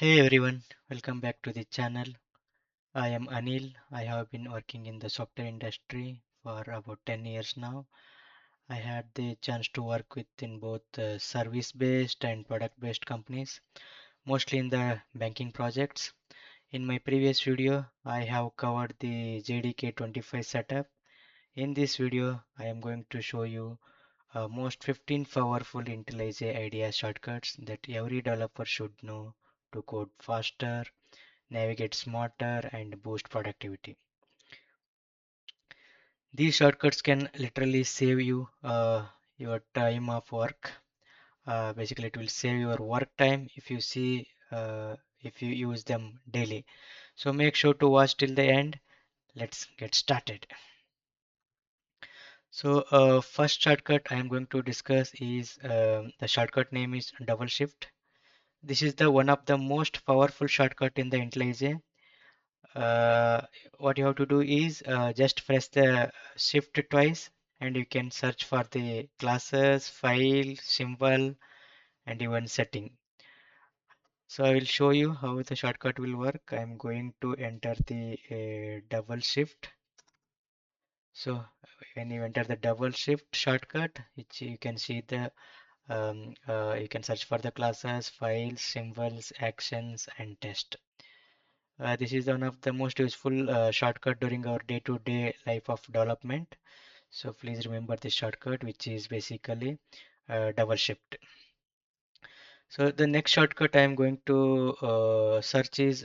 Hey everyone, welcome back to the channel. I am Anil. I have been working in the software industry for about 10 years now. I had the chance to work with in both service-based and product-based companies, mostly in the banking projects. In my previous video, I have covered the JDK 25 setup. In this video, I am going to show you most 15 powerful IntelliJ IDEA shortcuts that every developer should know to code faster, navigate smarter, and boost productivity. These shortcuts can literally save you your time of work. Basically, it will save your work time if you use them daily. So make sure to watch till the end. Let's get started. So first shortcut I am going to discuss is the shortcut name is double shift. This is the one of the most powerful shortcut in the IntelliJ. uh, what you have to do is just press the shift twice and you can search for the classes, file, symbol, and even setting. So I will show you how the shortcut will work. I'm going to enter the double shift. So when you enter the double shift shortcut, which you can see you can search for the classes, files, symbols, actions, and test. This is one of the most useful shortcut during our day-to-day life of development. So please remember this shortcut, which is basically double shift. So the next shortcut I am going to search is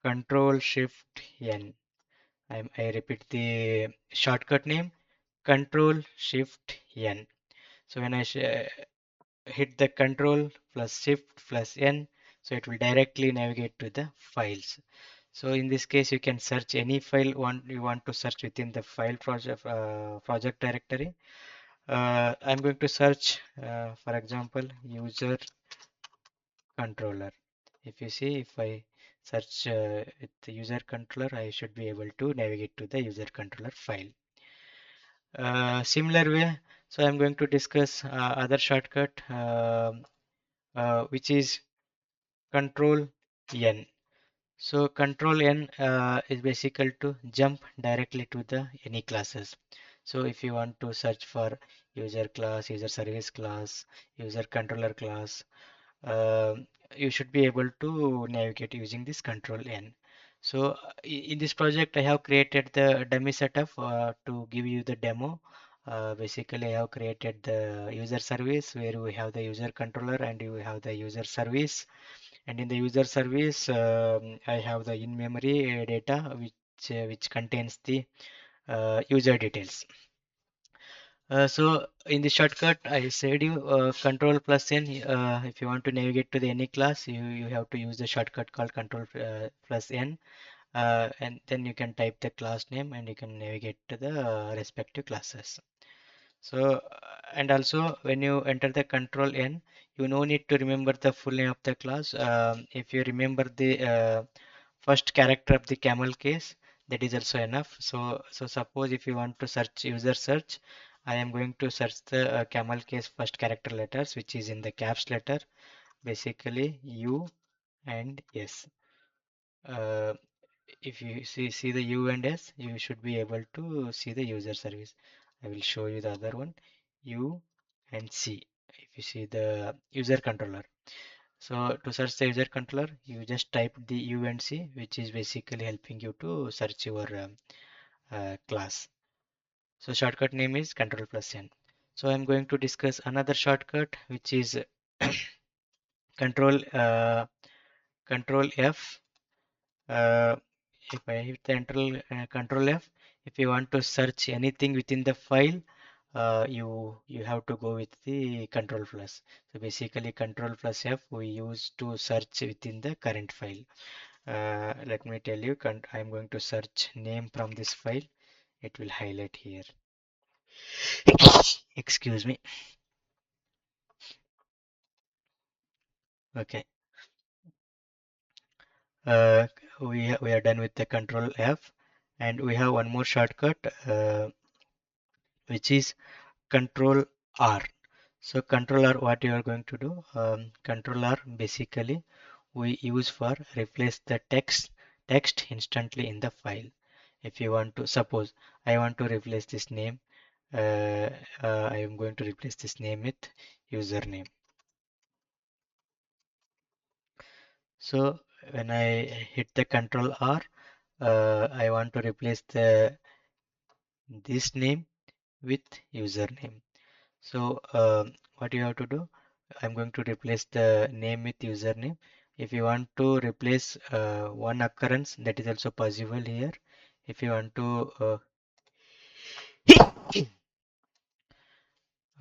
Control Shift N. I repeat the shortcut name, Control Shift N. So when I hit the Control plus Shift plus N, so it will directly navigate to the files. So in this case, you can search any file you want to search within the file project directory. I'm going to search, for example, user controller. If you see, if I search with the user controller, I should be able to navigate to the user controller file. Similar way, so I'm going to discuss other shortcut, which is Control N. So Control N is basically to jump directly to the any classes. So if you want to search for user class, user service class, user controller class, uh, you should be able to navigate using this Control N. So in this project, I have created the dummy setup to give you the demo. Basically, I have created the user service where we have the user controller and you have the user service. And in the user service, I have the in-memory data which contains the user details. So in the shortcut, I said you Control plus N. If you want to navigate to the any class, you have to use the shortcut called Control plus N, and then you can type the class name and you can navigate to the respective classes. So and also when you enter the Control N, you no need to remember the full name of the class. If you remember the first character of the camel case, that is also enough. So suppose if you want to search user search, I am going to search the camel case first character letters, which is in the caps letter, basically U and S. Uh, if you see the U and S, you should be able to see the user service. I will show you the other one, U and C. If you see the user controller. So to search the user controller, you just type the U and C, which is basically helping you to search your class. So shortcut name is Control plus N. So I'm going to discuss another shortcut, which is Control Control F. Uh, if I hit the Control F, if you want to search anything within the file, you have to go with the Control plus. So basically, Control plus F we use to search within the current file. Let me tell you, I'm going to search name from this file. It will highlight here. Excuse me. Okay. Uh, we are done with the Control F, and we have one more shortcut, which is Control R. So controller, what you are going to do? Controller basically we use for replace the text instantly in the file. If you want to, suppose I want to replace this name, uh, I am going to replace this name with username. So when I hit the Control R, I want to replace the this name with username. So what you have to do? I'm going to replace the name with username. If you want to replace one occurrence, that is also possible here. If you want to,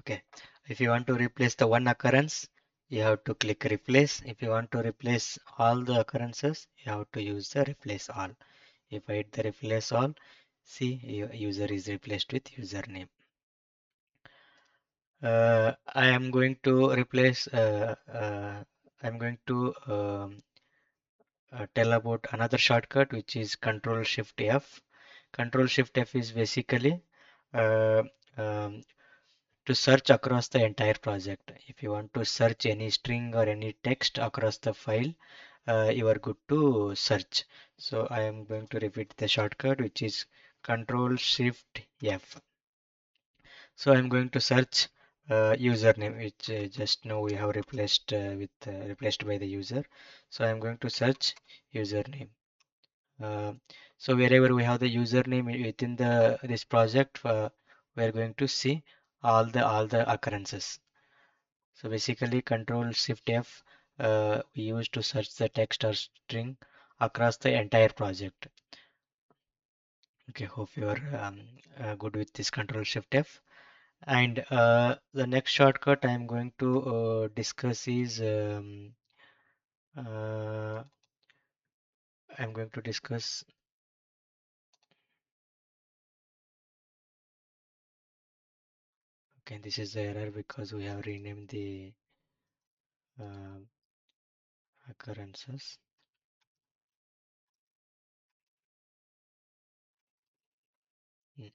okay, if you want to replace the one occurrence, you have to click replace. If you want to replace all the occurrences, you have to use the replace all. If I hit the replace all, see user is replaced with username. I am going to replace. I'm going to tell about another shortcut which is Control Shift F. Control Shift F is basically uh, um, to search across the entire project. If you want to search any string or any text across the file, you are good to search. So I am going to repeat the shortcut which is Control Shift F. So I'm going to search username, which just now we have replaced replaced by the user. So I'm going to search username. Uh, so wherever we have the username within the this project, we are going to see all the occurrences. So basically, Control Shift F we use to search the text or string across the entire project. Okay, hope you are good with this Control Shift F. And the next shortcut I'm going to discuss is uh, I'm going to discuss. Okay, this is the error because we have renamed the uh, occurrences. Mm.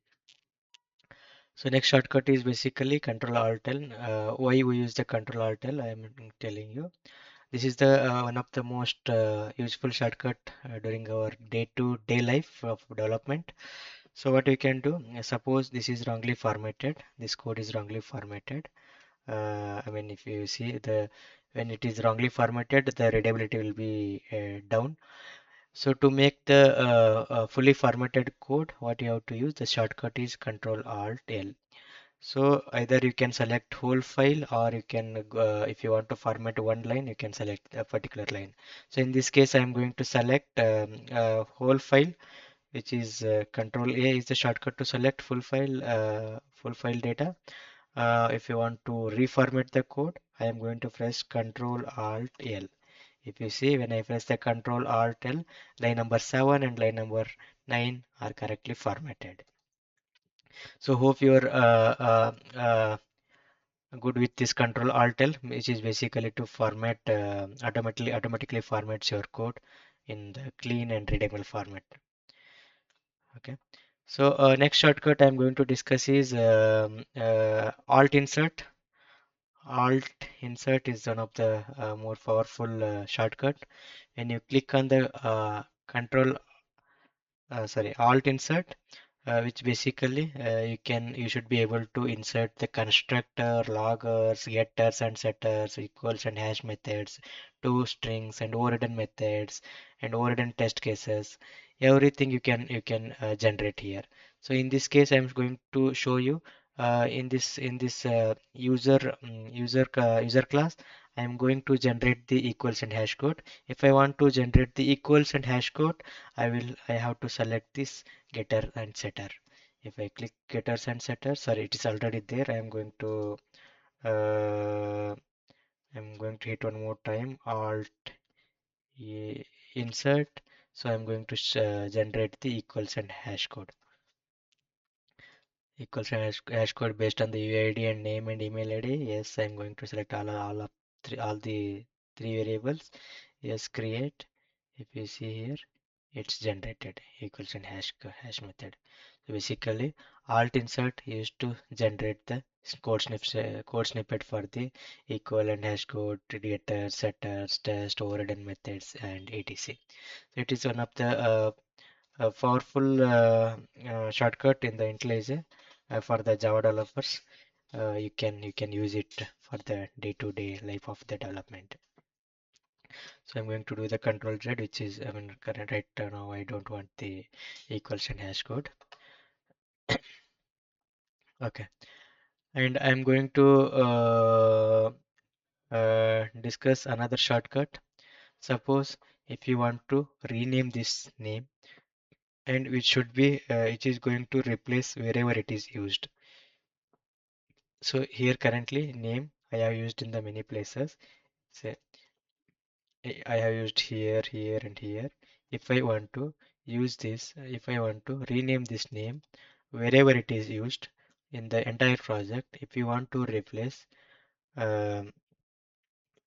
So next shortcut is basically Control Alt L. Why we use the Control Alt L? I am telling you. This is the one of the most useful shortcut during our day-to-day life of development. So what we can do? Suppose this is wrongly formatted. This code is wrongly formatted. I mean, if you see the when it is wrongly formatted, the readability will be down. So to make the fully formatted code, what you have to use, the shortcut is Control Alt L. So either you can select whole file or you can, if you want to format one line, you can select a particular line. So in this case, I am going to select whole file, which is Control A is the shortcut to select full file data. If you want to reformat the code, I am going to press Control Alt L. If you see, when I press the Control Alt L, line number 7 and line number 9 are correctly formatted. So hope you are good with this Control Alt L, which is basically to format automatically formats your code in the clean and readable format. Okay. So next shortcut I'm going to discuss is Alt Insert. Alt Insert is one of the more powerful shortcut. When you click on the Alt Insert, which basically you should be able to insert the constructor, loggers, getters and setters, equals and hash methods, to strings and overridden methods and overridden test cases. Everything you can generate here. So in this case, I'm going to show you in this user class. I'm going to generate the equals and hash code. If I want to generate the equals and hash code, I have to select this getter and setter. If I click getters and setters, sorry, it is already there. Uh, I'm going to hit one more time, Alt insert. So I'm going to generate the equals and hash code. Equals and hash code based on the UID and name and email ID. Yes, I'm going to select all the three variables. Yes, create. If you see here, it's generated equals and hash method. So basically, alt insert used to generate the code snippet for the equivalent hash code, getter, setters, test, overridden methods, and etc. So it is one of the powerful shortcut in the IntelliJ for the Java developers. You can use it for the day-to-day life of the development. So I'm going to do the control Z, which is, I mean, current right now I don't want the equals and hash code. Okay, and I'm going to discuss another shortcut. Suppose if you want to rename this name, and which should be it is going to replace wherever it is used. So here currently name I have used in the many places. Say I have used here, here, and here. If I want to use this, if I want to rename this name wherever it is used in the entire project, if you want to replace, um,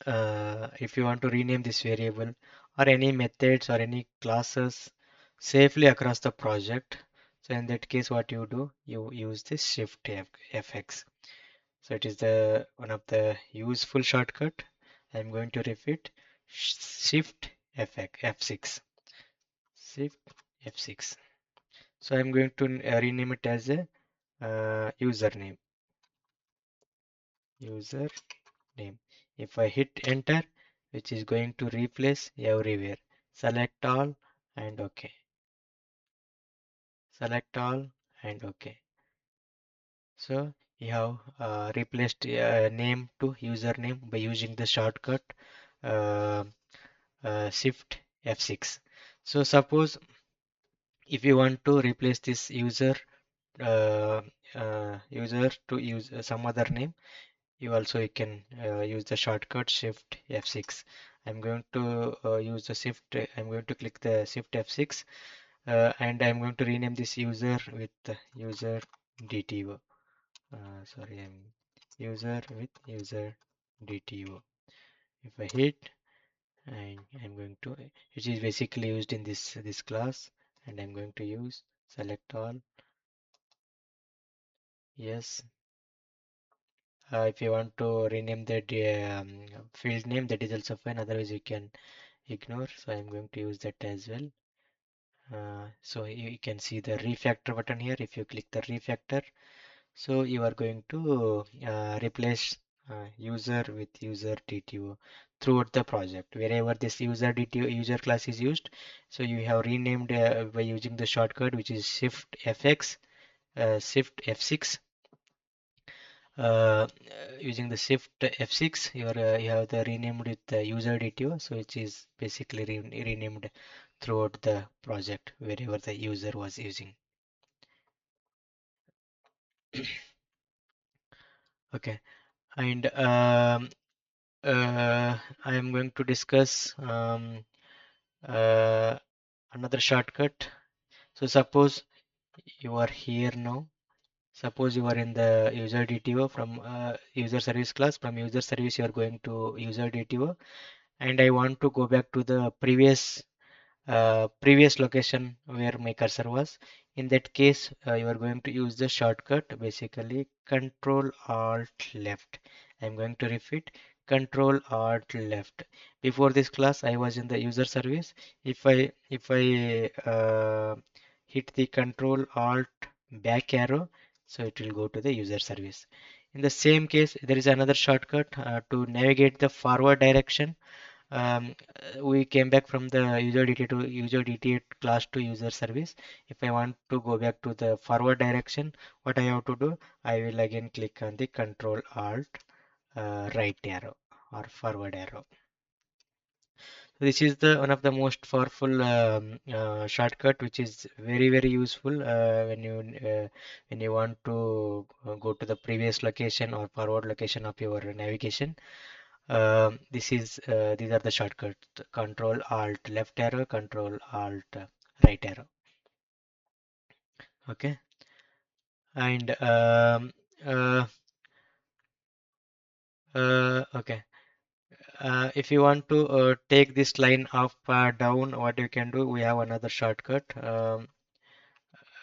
if you want to rename this variable or any methods or any classes safely across the project, so in that case, what you do, you use this Shift FX. So it is the one of the useful shortcut. I'm going to repeat Shift F6. Shift F6. So I'm going to rename it as a username. Username. If I hit enter, which is going to replace everywhere. Select all and OK. Select all and OK. So you have replaced name to username by using the shortcut uh, Shift F6. So suppose if you want to replace this uh, user to use some other name, you can use the shortcut Shift F6. I'm going to use the Shift. I'm going to click the Shift F6, and I'm going to rename this user with user DTO. Sorry, I'm user with user DTO. If I hit, and I'm going to, which is basically used in this class, and I'm going to use select all. Yes. If you want to rename the field name, that is also fine. Otherwise, you can ignore. So I'm going to use that as well. So you can see the refactor button here. If you click the refactor, so you are going to replace user with user DTO throughout the project. Wherever this user DTO user class is used, so you have renamed by using the shortcut, which is Shift FX, Shift F6. Using the Shift F6, you have the renamed with the user DTO, so which is basically renamed throughout the project wherever the user was using. Okay, and I am going to discuss uh, another shortcut. So suppose you are here now. Suppose you are in the user DTO from user service class. From user service, you are going to user DTO, and I want to go back to the previous location where my cursor was. In that case, you are going to use the shortcut, basically Control Alt Left. I'm going to repeat Control Alt Left. Before this class, I was in the user service. If I hit the Control Alt back arrow, so it will go to the user service. In the same case, there is another shortcut to navigate the forward direction. We came back from the user DTA class to user service. If I want to go back to the forward direction, what I have to do, I will again click on the Control Alt right arrow or forward arrow. This is the one of the most powerful shortcut, which is very useful when you want to go to the previous location or forward location of your navigation. These are the shortcuts: Control Alt left arrow, Control Alt right arrow. Okay, and uh, okay. If you want to take this line up down, what you can do? We have another shortcut.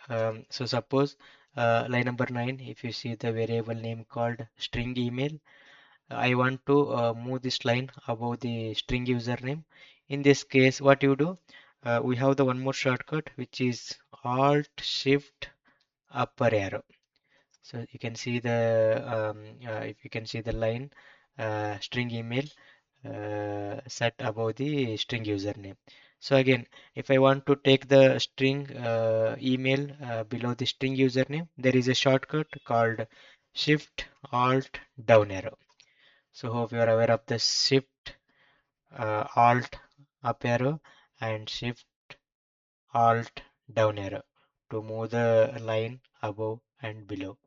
So suppose line number 9, if you see the variable name called string email, I want to move this line above the string username. In this case, what you do, we have the one more shortcut which is Alt Shift upper arrow. So you can see the if you can see the line string email set above the string username. So again, if I want to take the string email below the string username, there is a shortcut called Shift Alt down arrow. So hope you are aware of the Shift Alt up arrow and Shift Alt down arrow to move the line above and below.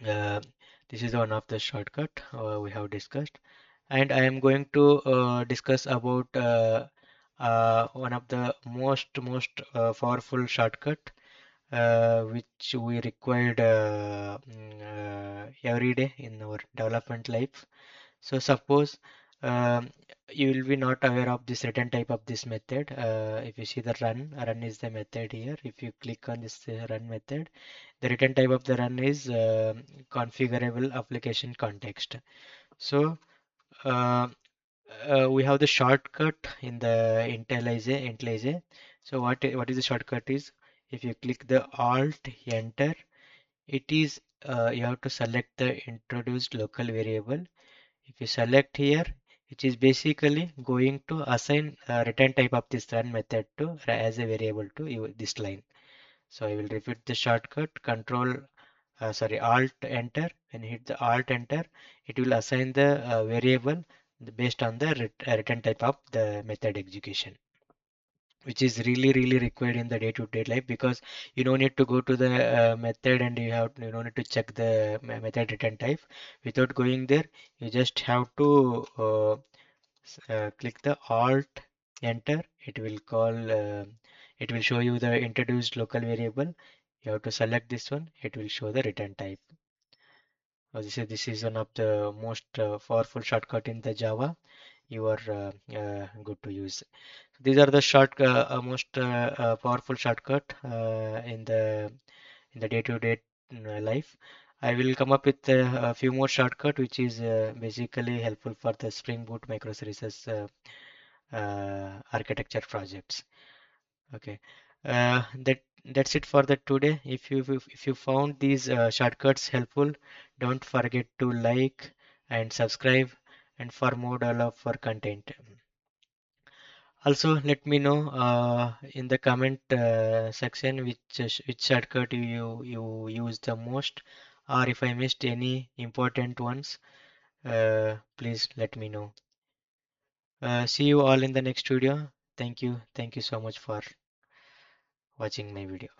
Uh, this is one of the shortcut we have discussed, and I am going to discuss about one of the most powerful shortcut which we required every day in our development life. So suppose you will be not aware of this return type of this method. If you see the run is the method here. If you click on this run method, the return type of the run is configurable application context. So uh, we have the shortcut in the IntelliJ. So what is the shortcut is, if you click the Alt Enter, it is you have to select the introduced local variable. If you select here, it is basically going to assign return type of this run method to as a variable to this line. So I will repeat the shortcut control sorry Alt Enter. When you hit the Alt Enter, it will assign the variable based on the return type of the method execution, which is really required in the day-to-day life, because you don't need to go to the method and you don't need to check the method return type. Without going there, you just have to click the Alt Enter. It will it will show you the introduced local variable. You have to select this one. It will show the return type. This is one of the most powerful shortcut in the Java. You are good to use. These are the most powerful shortcut in the day-to-day life. I will come up with a few more shortcut, which is basically helpful for the Spring Boot microservices architecture projects. Okay, that's it for the today. If you found these shortcuts helpful, don't forget to like and subscribe, and for more develop content. Also, let me know in the comment section which shortcut you use the most, or if I missed any important ones, please let me know. See you all in the next video. Thank you so much for watching my video.